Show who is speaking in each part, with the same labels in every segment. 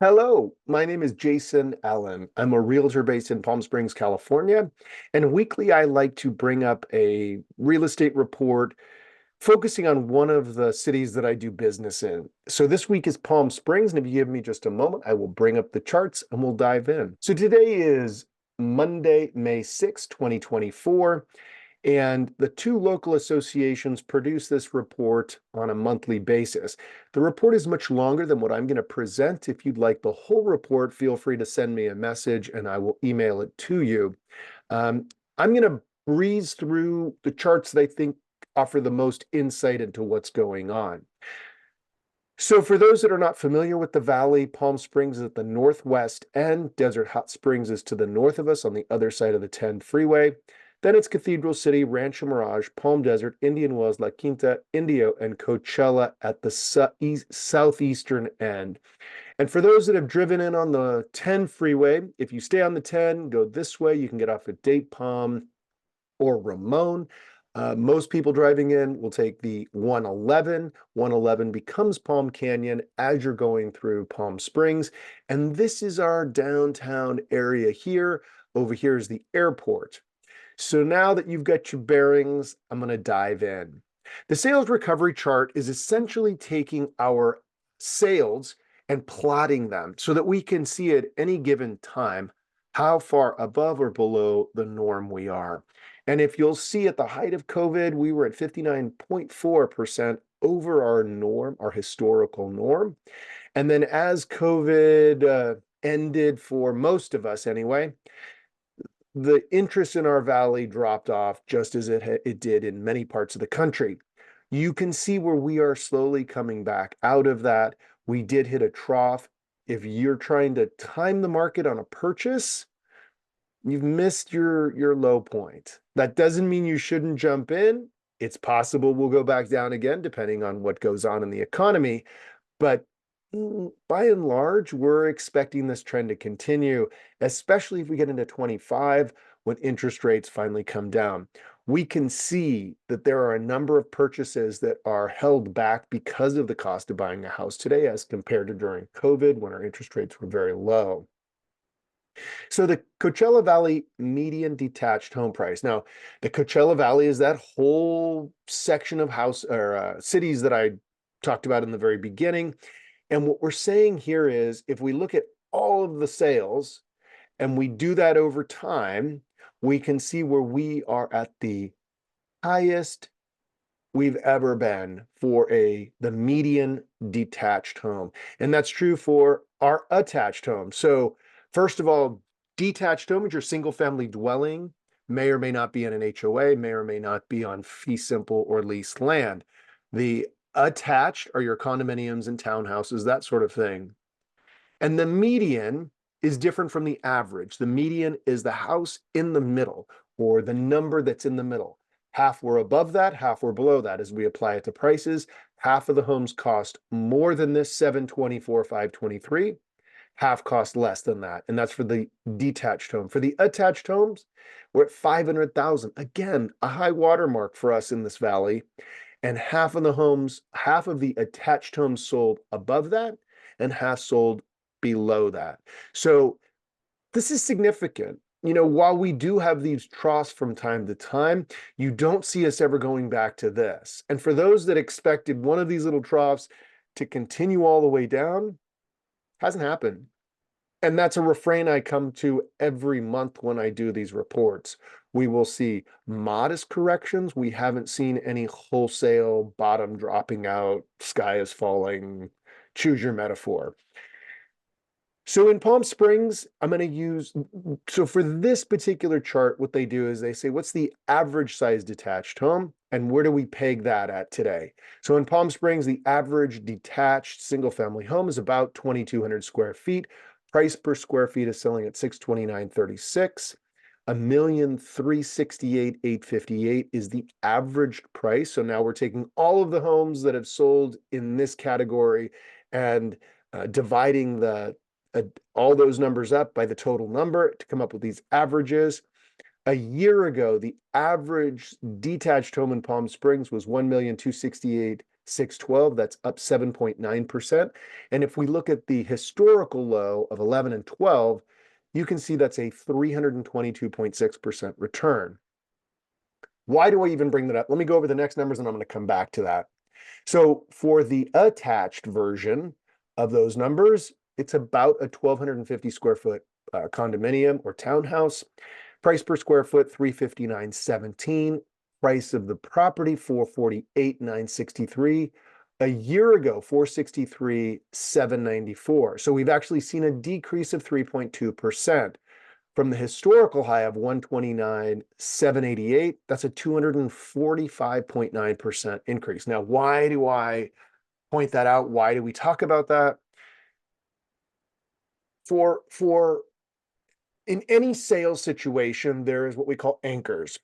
Speaker 1: Hello, my name is Jason Allen. I'm a realtor based in Palm Springs, California, and weekly I like to bring up a real estate report focusing on one of the cities that I do business in. So this week is Palm Springs, and if you give me just a moment, I will bring up the charts and we'll dive in. So today is Monday, May 6th, 2024. And the two local associations produce this report on a monthly basis. The report is much longer than what I'm going to present. If you'd like the whole report, feel free to send me a message and I will email it to you. Um, I'm going to breeze through the charts that I think offer the most insight into what's going on. So for those that are not familiar with the valley, Palm Springs is at the northwest end. Desert Hot Springs is to the north of us on the other side of the 10 freeway. Then it's Cathedral City, Rancho Mirage, Palm Desert, Indian Wells, La Quinta, Indio, and Coachella at the southeastern end. And for those that have driven in on the 10 freeway, if you stay on the 10, go this way, you can get off at Date Palm or Ramon. Most people driving in will take the 111. 111 becomes Palm Canyon as you're going through Palm Springs. And this is our downtown area here. Over here is the airport. So now that you've got your bearings, I'm going to dive in. The sales recovery chart is essentially taking our sales and plotting them so that we can see at any given time how far above or below the norm we are. And if you'll see at the height of COVID, we were at 59.4% over our norm, our historical norm. And then as COVID ended for most of us anyway, the interest in our valley dropped off just as it did in many parts of the country. You can see where we are slowly coming back out of that. We did hit a trough. If you're trying to time the market on a purchase, you've missed your low point. That doesn't mean you shouldn't jump in. It's possible we'll go back down again, depending on what goes on in the economy. But by and large, we're expecting this trend to continue, especially if we get into 25 when interest rates finally come down. We can see that there are a number of purchases that are held back because of the cost of buying a house today as compared to during COVID when our interest rates were very low. So the Coachella Valley median detached home price. Now, the Coachella Valley is that whole section of house or cities that I talked about in the very beginning. And what we're saying here is if we look at all of the sales and we do that over time, we can see where we are at the highest we've ever been for the median detached home. And that's true for our attached home. So first of all, detached home is your single family dwelling, may or may not be in an HOA, may or may not be on fee simple or leased land. The attached are your condominiums and townhouses, that sort of thing. And the median is different from the average. The median is the house in the middle or the number that's in the middle. Half were above that, half were below that as we apply it to prices. Half of the homes cost more than this 724, 523. Half cost less than that. And that's for the detached home. For the attached homes, we're at 500,000. Again, a high watermark for us in this valley. And half of the homes, half of the attached homes sold above that and half sold below that. So this is significant. You know, while we do have these troughs from time to time, you don't see us ever going back to this. And for those that expected one of these little troughs to continue all the way down, hasn't happened. And that's a refrain I come to every month when I do these reports. We will see modest corrections. We haven't seen any wholesale bottom dropping out, sky is falling, choose your metaphor. So in Palm Springs, I'm going to use, so for this particular chart, what they do is they say, what's the average size detached home? And where do we peg that at today? So in Palm Springs, the average detached single family home is about 2,200 square feet. Price per square feet is selling at $629.36. $1,368,858 is the average price. So now we're taking all of the homes that have sold in this category and dividing all those numbers up by the total number to come up with these averages. A year ago, the average detached home in Palm Springs was 1,268,000 612, that's up 7.9%. And if we look at the historical low of 11 and 12, you can see that's a 322.6% return. Why do I even bring that up? Let me go over the next numbers and I'm going to come back to that. So for the attached version of those numbers, it's about a 1,250 square foot condominium or townhouse. Price per square foot, $359.17. Price of the property, $448,963. A year ago, $463,794. So we've actually seen a decrease of 3.2%. From the historical high of 129,788, that's a 245.9% increase. Now, why do I point that out? Why do we talk about that? For in any sales situation, there is what we call anchors.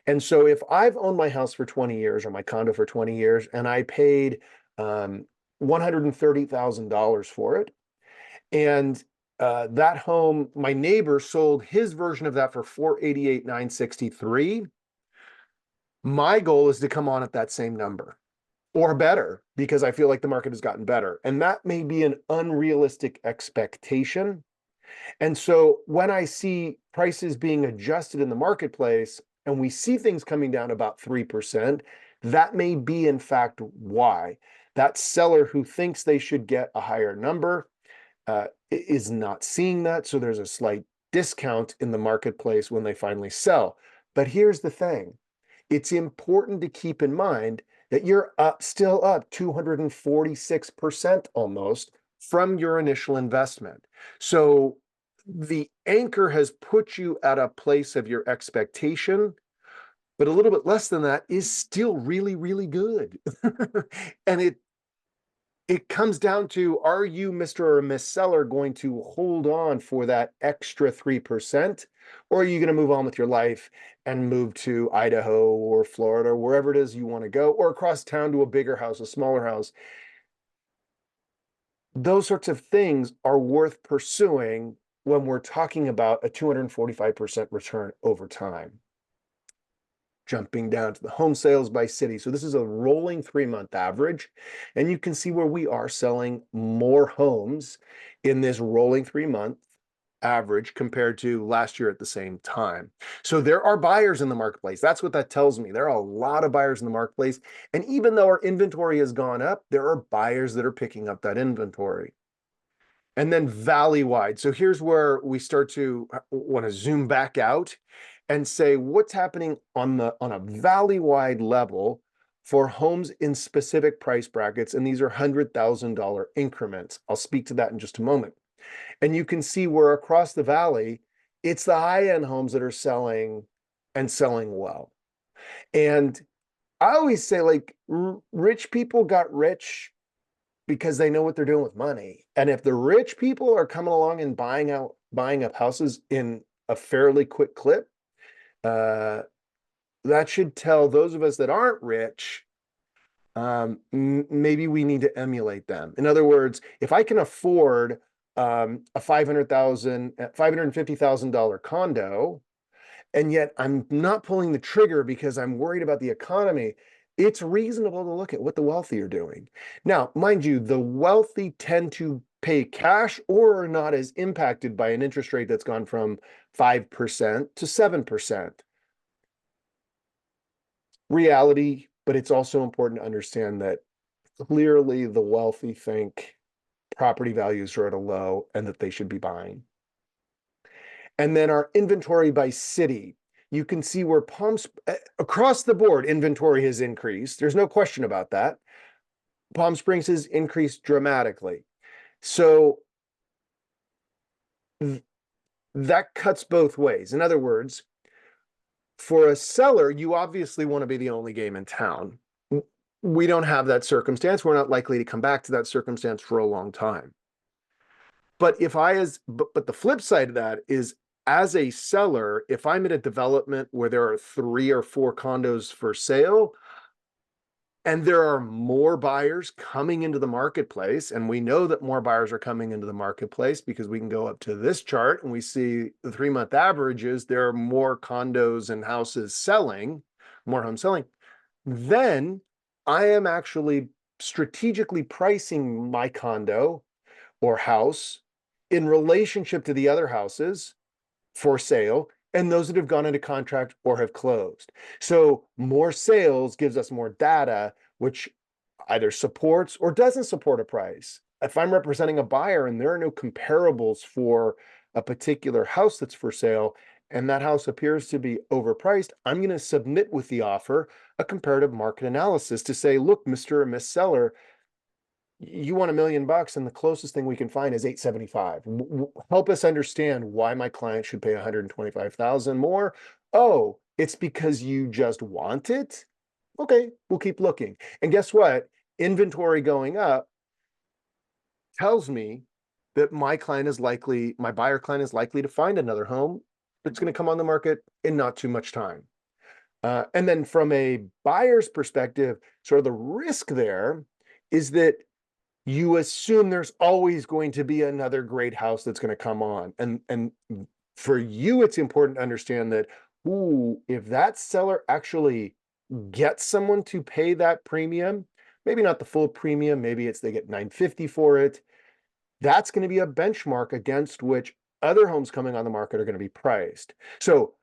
Speaker 1: And so if I've owned my house for 20 years or my condo for 20 years and I paid $130,000 for it, and that home, my neighbor sold his version of that for $488,963. My goal is to come on at that same number or better because I feel like the market has gotten better. And that may be an unrealistic expectation. And so when I see prices being adjusted in the marketplace and we see things coming down about 3%, that may be in fact why. That seller who thinks they should get a higher number is not seeing that. So there's a slight discount in the marketplace when they finally sell. But here's the thing. It's important to keep in mind that you're still up 246% almost from your initial investment. So the anchor has put you at a place of your expectation, but a little bit less than that is still really, really good. And it comes down to, are you, Mr. or Miss Seller, going to hold on for that extra 3%? Or are you going to move on with your life and move to Idaho or Florida, or wherever it is you want to go, or across town to a bigger house, a smaller house? Those sorts of things are worth pursuing when we're talking about a 245% return over time. Jumping down to the home sales by city. So this is a rolling 3-month average. And you can see where we are selling more homes in this rolling 3-month average compared to last year at the same time. So there are buyers in the marketplace. That's what that tells me. There are a lot of buyers in the marketplace. And even though our inventory has gone up, there are buyers that are picking up that inventory. And then valley-wide. So here's where we start to want to zoom back out and say what's happening on a valley-wide level for homes in specific price brackets. And these are $100,000 increments. I'll speak to that in just a moment. And you can see where across the valley, it's the high-end homes that are selling and selling well. And I always say, like, rich people got rich because they know what they're doing with money. And if the rich people are coming along and buying up houses in a fairly quick clip, that should tell those of us that aren't rich, maybe we need to emulate them. In other words, if I can afford a $550,000 condo, and yet I'm not pulling the trigger because I'm worried about the economy, it's reasonable to look at what the wealthy are doing. Now, mind you, the wealthy tend to pay cash or are not as impacted by an interest rate that's gone from 5% to 7%. Reality, but it's also important to understand that clearly the wealthy think property values are at a low and that they should be buying. And then our inventory by city. You can see where across the board, inventory has increased. There's no question about that. Palm Springs has increased dramatically. So that cuts both ways. In other words, for a seller, you obviously want to be the only game in town. We don't have that circumstance. We're not likely to come back to that circumstance for a long time. But but the flip side of that is, as a seller, if I'm in a development where there are 3 or 4 condos for sale, and there are more buyers coming into the marketplace, and we know that more buyers are coming into the marketplace because we can go up to this chart and we see the 3-month averages, there are more condos and houses selling, more homes selling, then I am actually strategically pricing my condo or house in relationship to the other houses for sale and those that have gone into contract or have closed. So more sales gives us more data, which either supports or doesn't support a price. If I'm representing a buyer and there are no comparables for a particular house that's for sale, and that house appears to be overpriced, I'm going to submit with the offer a comparative market analysis to say, look, Mr. or Miss Seller, you want $1 million and the closest thing we can find is 875. Help us understand why my client should pay 125,000 more. Oh, it's because you just want it. Okay, we'll keep looking. And guess what? Inventory going up tells me that my buyer client is likely to find another home that's going to come on the market in not too much time. And then from a buyer's perspective, sort of the risk there is that you assume there's always going to be another great house that's going to come on. And for you, it's important to understand that, ooh, if that seller actually gets someone to pay that premium, maybe not the full premium, maybe it's they get $950 for it, that's going to be a benchmark against which other homes coming on the market are going to be priced. So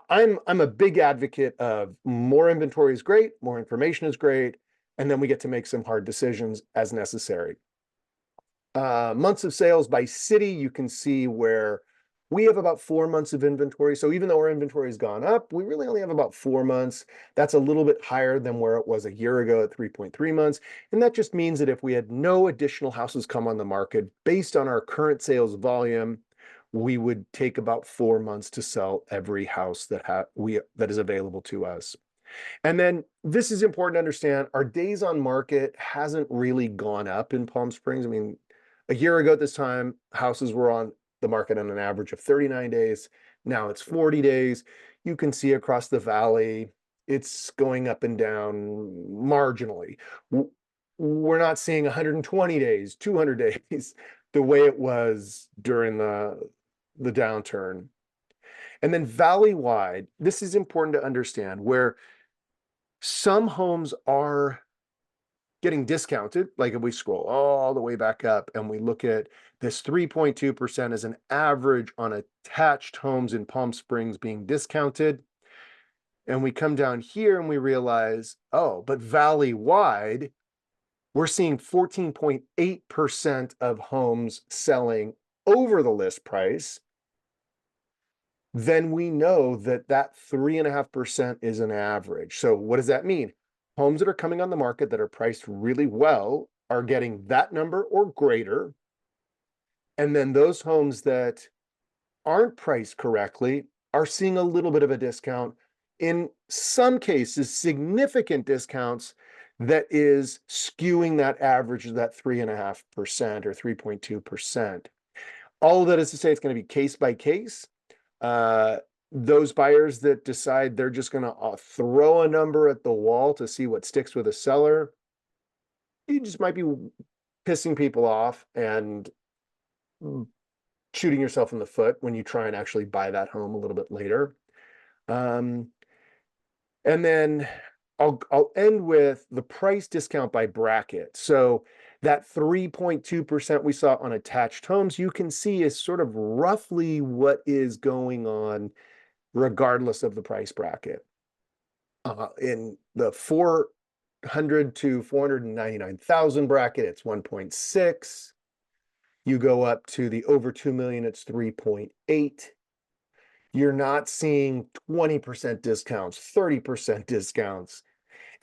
Speaker 1: I'm a big advocate of more inventory is great, more information is great, and then we get to make some hard decisions as necessary. Months of sales by city, you can see where we have about 4 months of inventory. So even though our inventory has gone up, we really only have about 4 months. That's a little bit higher than where it was a year ago at 3.3 months. And that just means that if we had no additional houses come on the market based on our current sales volume, we would take about 4 months to sell every house that is available to us. And then this is important to understand. Our days on market hasn't really gone up in Palm Springs. I mean, a year ago at this time, houses were on the market on an average of 39 days. Now it's 40 days. You can see across the valley, it's going up and down marginally. We're not seeing 120 days, 200 days, the way it was during the downturn. And then valley-wide, this is important to understand, where some homes are getting discounted. Like if we scroll all the way back up and we look at this 3.2% as an average on attached homes in Palm Springs being discounted. And we come down here and we realize, oh, but valley-wide, we're seeing 14.8% of homes selling over the list price. Then we know that that 3.5% is an average. So what does that mean? Homes that are coming on the market that are priced really well are getting that number or greater. And then those homes that aren't priced correctly are seeing a little bit of a discount. In some cases, significant discounts that is skewing that average of that 3.5% or 3.2%. All of that is to say it's going to be case by case. Those buyers that decide they're just going to throw a number at the wall to see what sticks with a seller, you just might be pissing people off and shooting yourself in the foot when you try and actually buy that home a little bit later. And then I'll end with the price discount by bracket. So that 3.2% we saw on attached homes, you can see is sort of roughly what is going on regardless of the price bracket. In the 400 to 499,000 bracket, it's 1.6. You go up to the over 2 million, it's 3.8. You're not seeing 20% discounts, 30% discounts.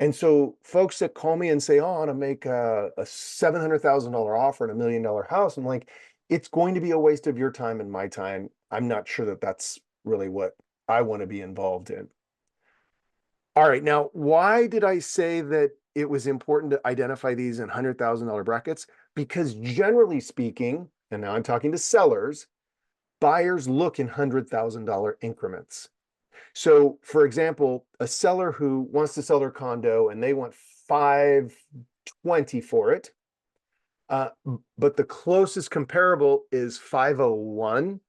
Speaker 1: And so folks that call me and say, oh, I want to make a $700,000 offer on $1 million house, I'm like, it's going to be a waste of your time and my time. I'm not sure that that's really what I want to be involved in. All right, now, why did I say that it was important to identify these in $100,000 brackets? Because generally speaking, and now I'm talking to sellers, buyers look in $100,000 increments. So, for example, a seller who wants to sell their condo and they want 520 for it, but the closest comparable is 501.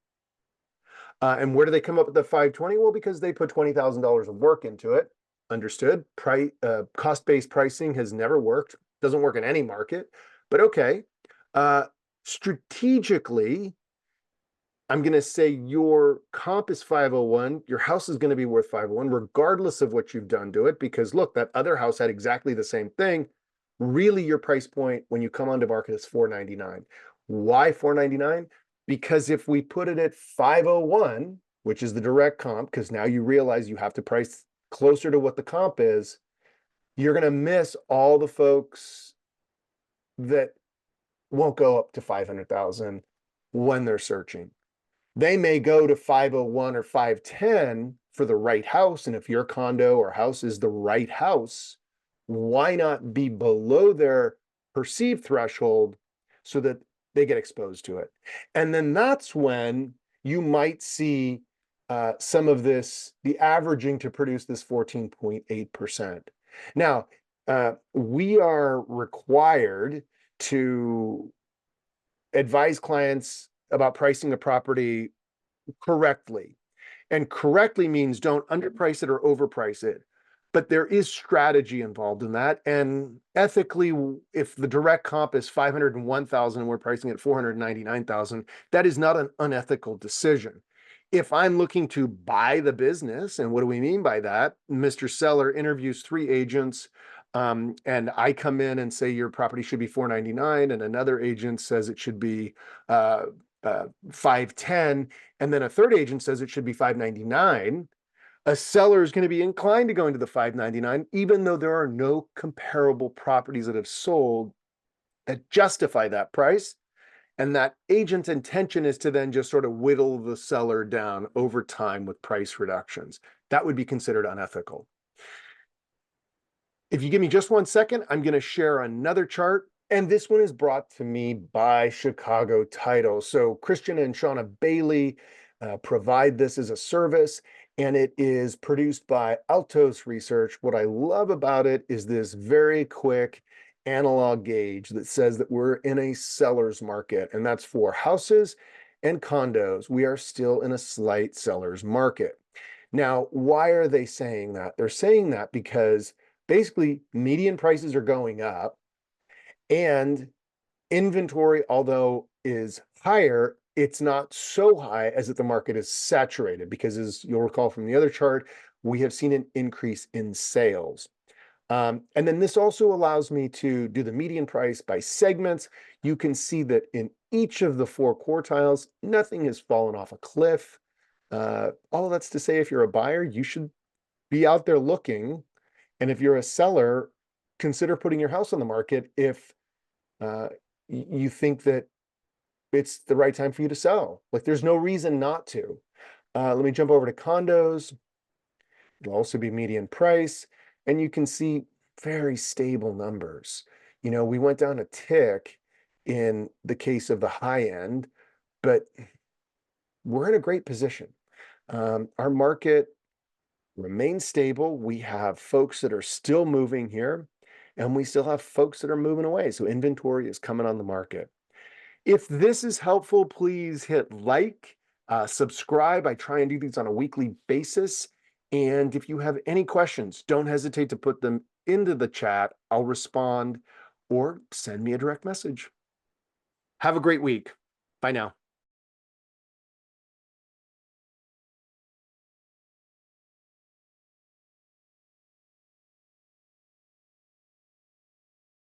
Speaker 1: And where do they come up with the 520? Well, because they put $20,000 of work into it. Understood. Cost-based pricing has never worked. Doesn't work in any market, but okay. Strategically, I'm going to say your comp is 501. Your house is going to be worth 501, regardless of what you've done to it. Because look, that other house had exactly the same thing. Really, your price point when you come onto market is 499. Why 499? Because if we put it at 501, which is the direct comp, because now you realize you have to price closer to what the comp is, you're going to miss all the folks that won't go up to 500,000 when they're searching. They may go to 501 or 510 for the right house. And if your condo or house is the right house, why not be below their perceived threshold so that they get exposed to it? And then that's when you might see some of this, the averaging to produce this 14.8%. Now, we are required to advise clients about pricing a property correctly. And correctly means don't underprice it or overprice it. But there is strategy involved in that. And ethically, if the direct comp is 501,000 and we're pricing at 499,000, that is not an unethical decision. If I'm looking to buy the business, and what do we mean by that? Mr. Seller interviews 3 agents, and I come in and say your property should be 499, and another agent says it should be 510, and then a third agent says it should be 599. A seller is going to be inclined to go into the 599, even though there are no comparable properties that have sold that justify that price. And that agent's intention is to then just sort of whittle the seller down over time with price reductions. That would be considered unethical. If you give me just 1 second, I'm going to share another chart. And this one is brought to me by Chicago Title. So Christian and Shauna Bailey provide this as a service, and it is produced by Altos Research. What I love about it is this very quick analog gauge that says that we're in a seller's market, and that's for houses and condos. We are still in a slight seller's market. Now, why are they saying that? They're saying that because basically median prices are going up, and inventory, although is higher, it's not so high as that the market is saturated, because as you'll recall from the other chart, we have seen an increase in sales. And then this also allows me to do the median price by segments. You can see that in each of the 4 quartiles, nothing has fallen off a cliff. All that's to say, if you're a buyer, you should be out there looking. And if you're a seller, consider putting your house on the market if you think that it's the right time for you to sell. Like, there's no reason not to. Let me jump over to condos. It'll also be median price, and you can see very stable numbers. You know, we went down a tick in the case of the high end, but we're in a great position. Our market remains stable. We have folks that are still moving here, and we still have folks that are moving away. So inventory is coming on the market. If this is helpful, please hit like, subscribe. I try and do these on a weekly basis. And if you have any questions, don't hesitate to put them into the chat. I'll respond, or send me a direct message. Have a great week. Bye now.